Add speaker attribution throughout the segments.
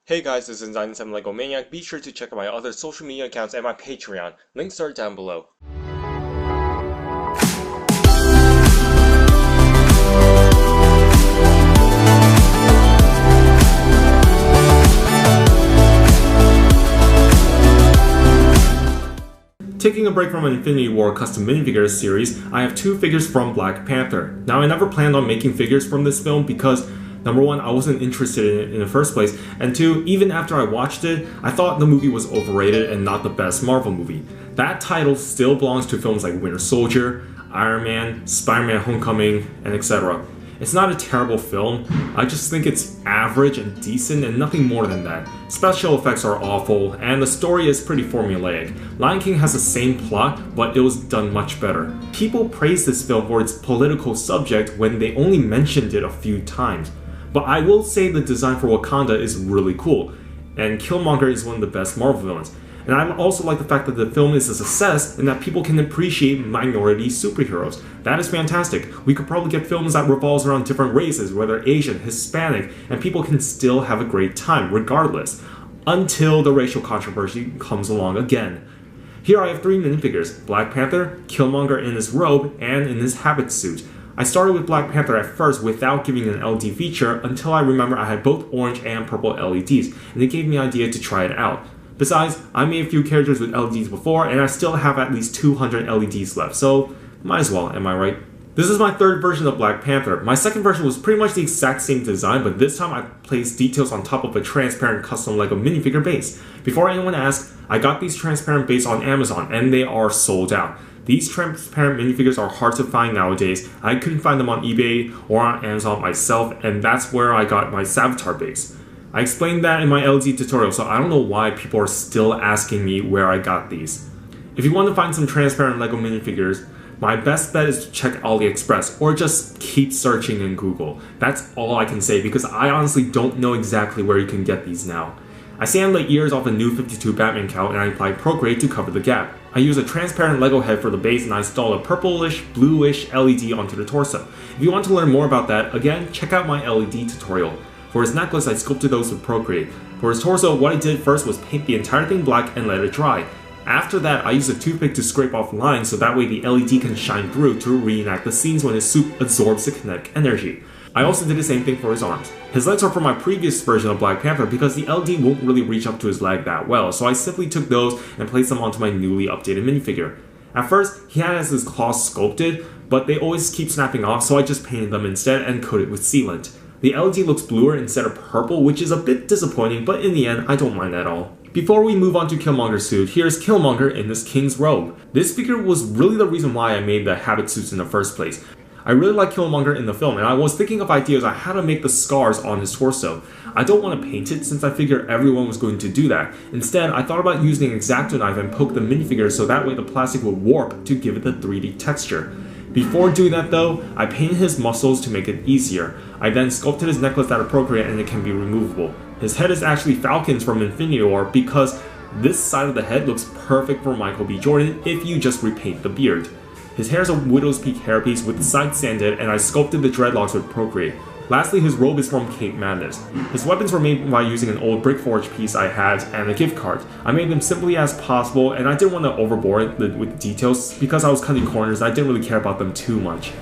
Speaker 1: Hey guys, this is 97 Lego Maniac. Be sure to check out my other social media accounts and my Patreon. Links are down below. Taking a break from an Infinity War custom minifigures series, I have two figures from Black Panther. Now, I never planned on making figures from this film because number one, I wasn't interested in it in the first place, and two, even after I watched it, I thought the movie was overrated and not the best Marvel movie. That title still belongs to films like Winter Soldier, Iron Man, Spider-Man Homecoming, and etc. It's not a terrible film, I just think it's average and decent and nothing more than that. Special effects are awful, and the story is pretty formulaic. Lion King has the same plot, but it was done much better. People praise this film for its political subject when they only mentioned it a few times. But I will say the design for Wakanda is really cool, and Killmonger is one of the best Marvel villains. And I also like the fact that the film is a success and that people can appreciate minority superheroes. That is fantastic. We could probably get films that revolves around different races, whether Asian, Hispanic, and people can still have a great time regardless, until the racial controversy comes along again. Here I have three minifigures: Black Panther, Killmonger in his robe, and in his habit suit. I started with Black Panther at first without giving an LED feature until I remember I had both orange and purple LEDs, and it gave me an idea to try it out. Besides, I made a few characters with LEDs before, and I still have at least 200 LEDs left, so might as well, am I right? This is my third version of Black Panther. My second version was pretty much the exact same design, but this time I placed details on top of a transparent custom Lego minifigure base. Before anyone asks, I got these transparent base on Amazon, and they are sold out. These transparent minifigures are hard to find nowadays. I couldn't find them on eBay or on Amazon myself, and that's where I got my Savitar base. I explained that in my LG tutorial, so I don't know why people are still asking me where I got these. If you want to find some transparent Lego minifigures, my best bet is to check AliExpress or just keep searching in Google. That's all I can say because I honestly don't know exactly where you can get these now. I sand the ears off a new 52 Batman cowl and I applied Procreate to cover the gap. I use a transparent Lego head for the base and I install a purplish, bluish LED onto the torso. If you want to learn more about that, again, check out my LED tutorial. For his necklace, I sculpted those with Procreate. For his torso, what I did first was paint the entire thing black and let it dry. After that, I used a toothpick to scrape off lines so that way the LED can shine through to reenact the scenes when his suit absorbs the kinetic energy. I also did the same thing for his arms. His legs are from my previous version of Black Panther because the LED won't really reach up to his leg that well, so I simply took those and placed them onto my newly updated minifigure. At first, he has his claws sculpted, but they always keep snapping off, so I just painted them instead and coated with sealant. The LED looks bluer instead of purple, which is a bit disappointing, but in the end, I don't mind at all. Before we move on to Killmonger's suit, here's Killmonger in this king's robe. This figure was really the reason why I made the habit suits in the first place. I really like Killmonger in the film, and I was thinking of ideas on how to make the scars on his torso. I don't want to paint it since I figured everyone was going to do that. Instead, I thought about using an X-Acto knife and poke the minifigure so that way the plastic would warp to give it the 3D texture. Before doing that though, I painted his muscles to make it easier. I then sculpted his necklace out of Procreate and it can be removable. His head is actually Falcon's from Infinity War because this side of the head looks perfect for Michael B. Jordan if you just repaint the beard. His hair is a widow's peak hairpiece with the sides sanded and I sculpted the dreadlocks with Procreate. Lastly, his robe is from Cape Madness. His weapons were made by using an old Brickforge piece I had and a gift card. I made them simply as possible and I didn't want to overboard with the details because I was cutting corners and I didn't really care about them too much.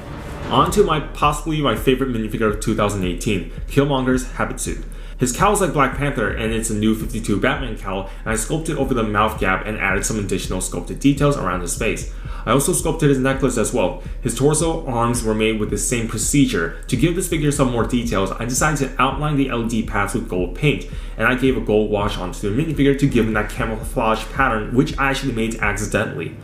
Speaker 1: On to possibly my favorite minifigure of 2018, Killmonger's habit suit. His cowl is like Black Panther and it's a new 52 Batman cowl and I sculpted over the mouth gap and added some additional sculpted details around his face. I also sculpted his necklace as well. His torso arms were made with the same procedure. To give this figure some more details, I decided to outline the LED pads with gold paint and I gave a gold wash onto the minifigure to give him that camouflage pattern which I actually made accidentally.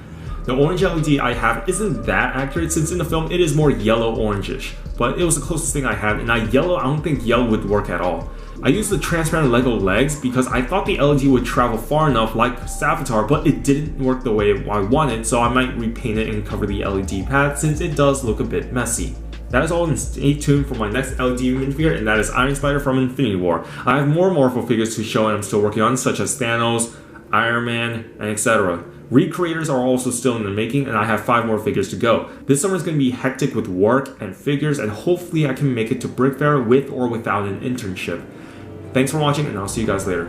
Speaker 1: The orange LED I have isn't that accurate since in the film it is more yellow-orangish, but it was the closest thing I had and I don't think yellow would work at all. I used the transparent Lego legs because I thought the LED would travel far enough like Savitar, but it didn't work the way I wanted, so I might repaint it and cover the LED pad since it does look a bit messy. That is all, and stay tuned for my next LED minifigure, and that is Iron Spider from Infinity War. I have more Marvel figures to show and I'm still working on, such as Thanos, Iron Man, and etc. Recreators are also still in the making and I have 5 more figures to go. This summer is going to be hectic with work and figures and hopefully I can make it to Brick Fair with or without an internship. Thanks for watching, and I'll see you guys later.